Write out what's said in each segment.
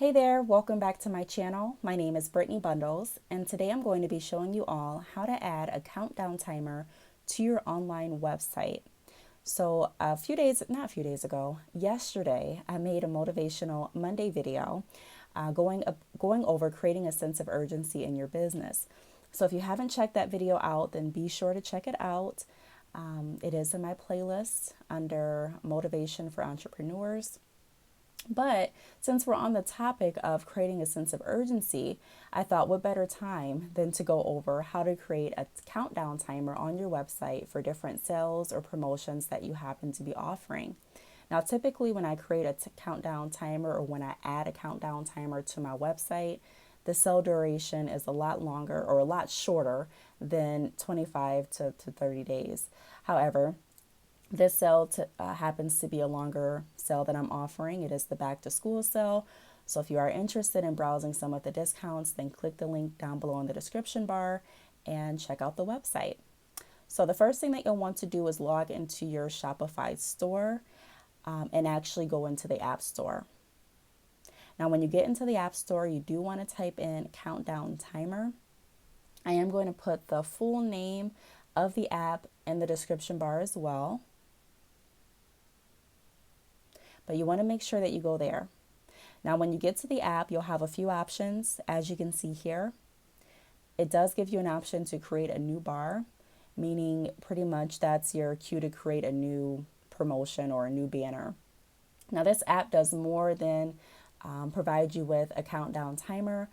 Hey there, welcome back to my channel. My name is Brittany Bundles, and today I'm going to be showing you all how to add a countdown timer to your online website. So not a few days ago, yesterday, I made a motivational Monday video going over creating a sense of urgency in your business. So if you haven't checked that video out, then be sure to check it out. It is in my playlist under Motivation for Entrepreneurs. But since we're on the topic of creating a sense of urgency, I thought what better time than to go over how to create a countdown timer on your website for different sales or promotions that you happen to be offering. Now, typically when I create a countdown timer or when I add a countdown timer to my website, the sale duration is a lot longer or a lot shorter than 25 to 30 days. However, this sale happens to be a longer sale that I'm offering. It is the back to school sale. So if you are interested in browsing some of the discounts, then click the link down below in the description bar and check out the website. So the first thing that you'll want to do is log into your Shopify store and actually go into the App Store. Now, when you get into the App Store, you do want to type in countdown timer. I am going to put the full name of the app in the description bar as well. But you want to make sure that you go there. Now, when you get to the app, you'll have a few options. As you can see here, it does give you an option to create a new bar, meaning pretty much that's your cue to create a new promotion or a new banner. Now, this app does more than provide you with a countdown timer.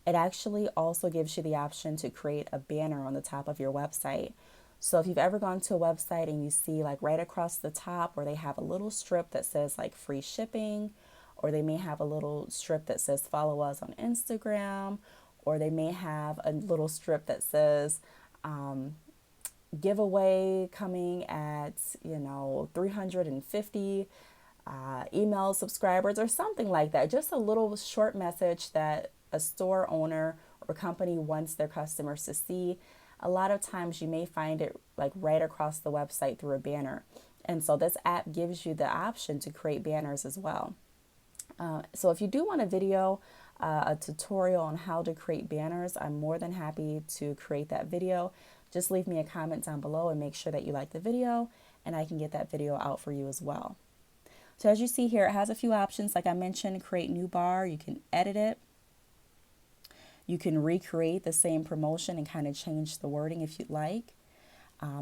It actually also gives you the option to create a banner on the top of your website. So if you've ever gone to a website and you see like right across the top where they have a little strip that says like free shipping, or they may have a little strip that says follow us on Instagram, or they may have a little strip that says giveaway coming at 350 email subscribers or something like that. Just a little short message that a store owner or company wants their customers to see. A lot of times you may find it like right across the website through a banner. And so this app gives you the option to create banners as well. So if you do want a video, a tutorial on how to create banners, I'm more than happy to create that video. Just leave me a comment down below and make sure that you like the video, and I can get that video out for you as well. So as you see here, it has a few options. Like I mentioned, create new bar. You can edit it. You can recreate the same promotion and kind of change the wording if you'd like.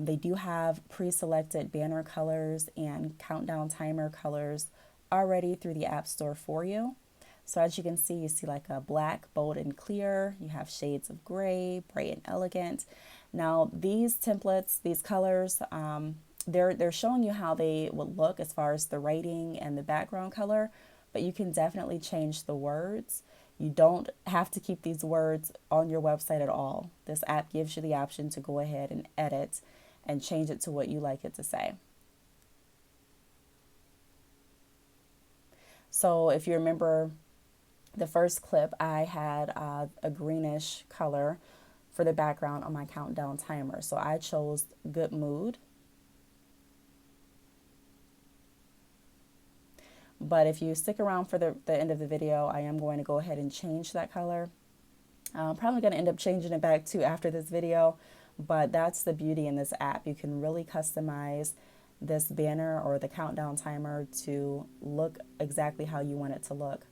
They do have pre-selected banner colors and countdown timer colors already through the App Store for you. So as you can see, you see like a black, bold, and clear. You have shades of gray, bright and elegant. Now these templates, these colors, they're showing you how they would look as far as the writing and the background color, but you can definitely change the words. You don't have to keep these words on your website at all. This app gives you the option to go ahead and edit and change it to what you like it to say. So if you remember the first clip, I had a greenish color for the background on my countdown timer. So I chose good mood. But if you stick around for the end of the video, I am going to go ahead and change that color. I'm probably going to end up changing it back to after this video, but that's the beauty in this app. You can really customize this banner or the countdown timer to look exactly how you want it to look.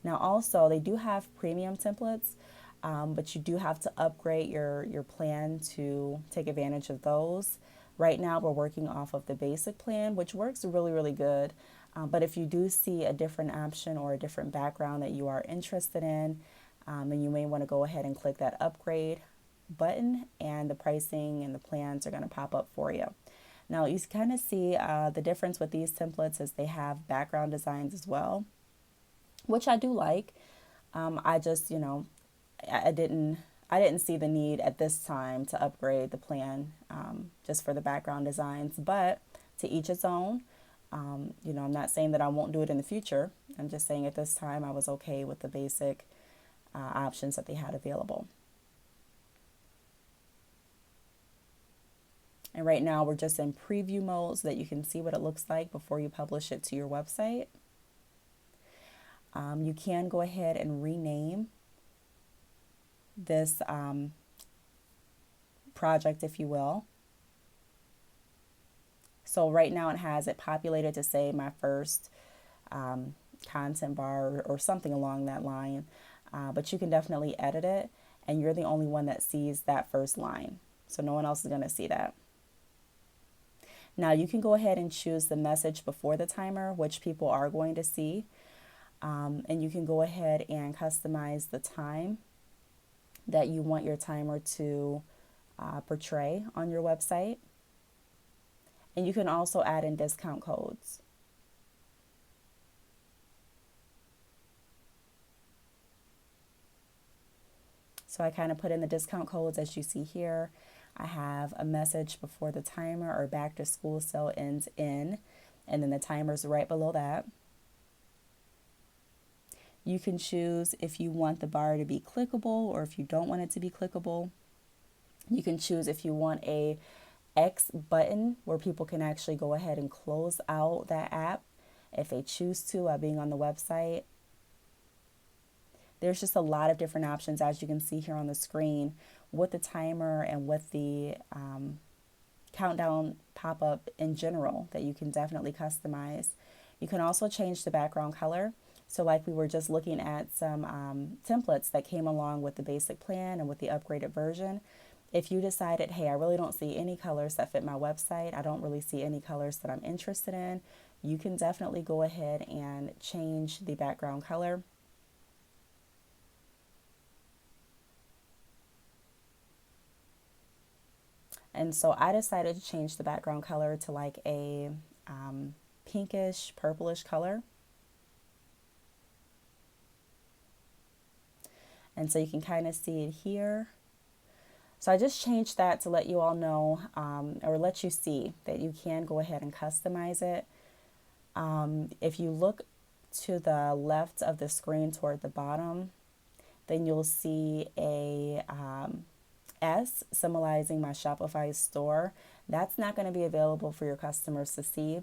Now also, they do have premium templates, but you do have to upgrade your plan to take advantage of those. Right now, we're working off of the basic plan, which works really, really good. But if you do see a different option or a different background that you are interested in, then you may want to go ahead and click that upgrade button, and the pricing and the plans are going to pop up for you. Now you kind of see the difference with these templates is they have background designs as well, which I do like. I just, I didn't see the need at this time to upgrade the plan just for the background designs, but to each its own. I'm not saying that I won't do it in the future. I'm just saying at this time I was okay with the basic options that they had available. And right now we're just in preview mode so that you can see what it looks like before you publish it to your website. You can go ahead and rename this project, if you will. So right now it has it populated to say my first content bar or something along that line. But you can definitely edit it, and you're the only one that sees that first line. So no one else is going to see that. Now you can go ahead and choose the message before the timer, which people are going to see. And you can go ahead and customize the time that you want your timer to portray on your website. And you can also add in discount codes. So I kind of put in the discount codes as you see here. I have a message before the timer or back to school sale ends in, and then the timer's right below that. You can choose if you want the bar to be clickable or if you don't want it to be clickable. You can choose if you want a X button where people can actually go ahead and close out that app if they choose to while being on the website. There's just a lot of different options, as you can see here on the screen, with the timer and with the countdown pop-up in general that you can definitely customize. You can also change the background color. So like we were just looking at some templates that came along with the basic plan and with the upgraded version. If you decided, hey, I really don't see any colors that fit my website, I don't really see any colors that I'm interested in, you can definitely go ahead and change the background color. And so I decided to change the background color to like a pinkish, purplish color. And so you can kind of see it here. So I just changed that to let you all know or let you see that you can go ahead and customize it. If you look to the left of the screen toward the bottom, then you'll see a S symbolizing my Shopify store. That's not going to be available for your customers to see.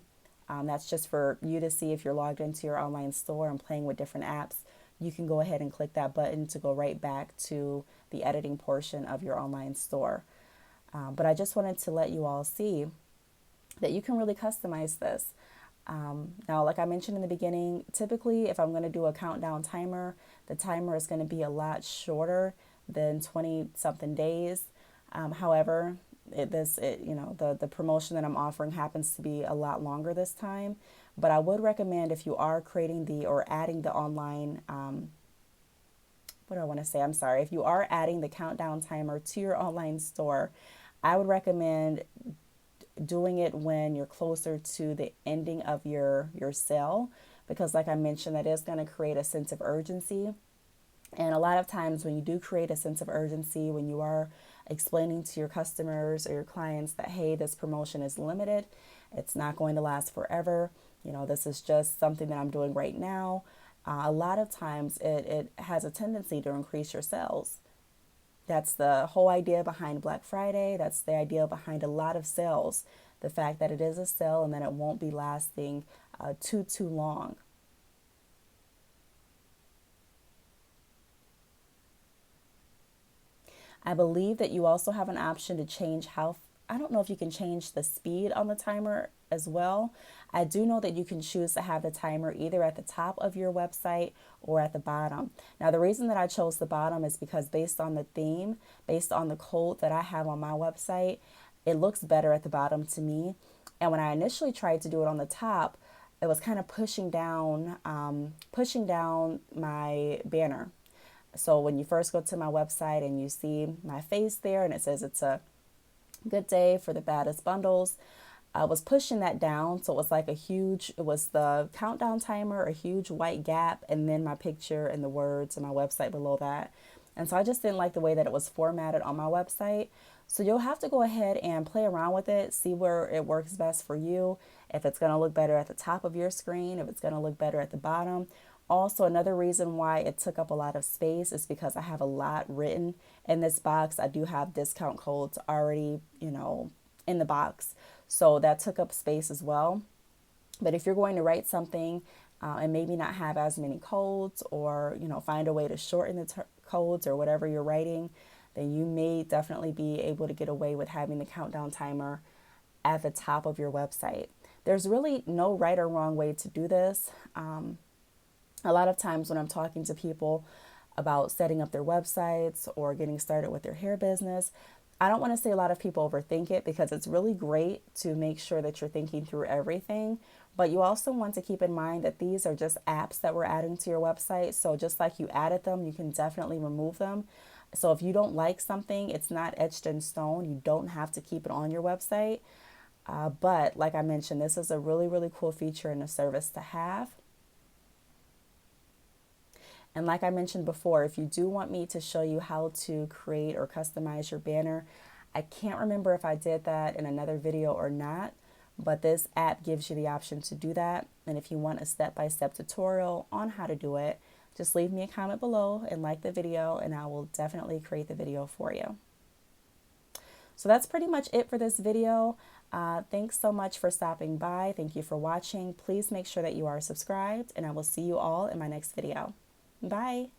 That's just for you to see if you're logged into your online store and playing with different apps. You can go ahead and click that button to go right back to the editing portion of your online store. But I just wanted to let you all see that you can really customize this. Now, like I mentioned in the beginning, typically if I'm going to do a countdown timer, the timer is going to be a lot shorter than 20 something days. However, the promotion that I'm offering happens to be a lot longer this time. But I would recommend if you are creating or adding the online, if you are adding the countdown timer to your online store, I would recommend doing it when you're closer to the ending of your sale, because like I mentioned, that is going to create a sense of urgency. And a lot of times when you do create a sense of urgency, when you are explaining to your customers or your clients that, hey, this promotion is limited, it's not going to last forever, this is just something that I'm doing right now, a lot of times it has a tendency to increase your sales. That's the whole idea behind Black Friday. That's the idea behind a lot of sales. The fact that it is a sale and that it won't be lasting too long. I believe that you also have an option to change I don't know if you can change the speed on the timer as well. I do know that you can choose to have the timer either at the top of your website or at the bottom. Now, the reason that I chose the bottom is because based on the theme, based on the code that I have on my website, it looks better at the bottom to me. And when I initially tried to do it on the top, it was kind of pushing down my banner. So when you first go to my website and you see my face there and it says it's a good day for the baddest bundles, I was pushing that down. So it was like it was the countdown timer, a huge white gap, and then my picture and the words and my website below that. And so I just didn't like the way that it was formatted on my website. So you'll have to go ahead and play around with it, see where it works best for you, if it's going to look better at the top of your screen, if it's going to look better at the bottom. Also, another reason why it took up a lot of space is because I have a lot written in this box. I do have discount codes already, in the box. So that took up space as well. But if you're going to write something and maybe not have as many codes, or find a way to shorten the codes or whatever you're writing, then you may definitely be able to get away with having the countdown timer at the top of your website. There's really no right or wrong way to do this. A lot of times when I'm talking to people about setting up their websites or getting started with their hair business, I don't want to say a lot of people overthink it, because it's really great to make sure that you're thinking through everything. But you also want to keep in mind that these are just apps that we're adding to your website. So just like you added them, you can definitely remove them. So if you don't like something, it's not etched in stone. You don't have to keep it on your website. But like I mentioned, this is a really, really cool feature and a service to have. And like I mentioned before, if you do want me to show you how to create or customize your banner, I can't remember if I did that in another video or not, but this app gives you the option to do that. And if you want a step-by-step tutorial on how to do it, just leave me a comment below and like the video, and I will definitely create the video for you. So that's pretty much it for this video. Thanks so much for stopping by. Thank you for watching. Please make sure that you are subscribed, and I will see you all in my next video. Bye.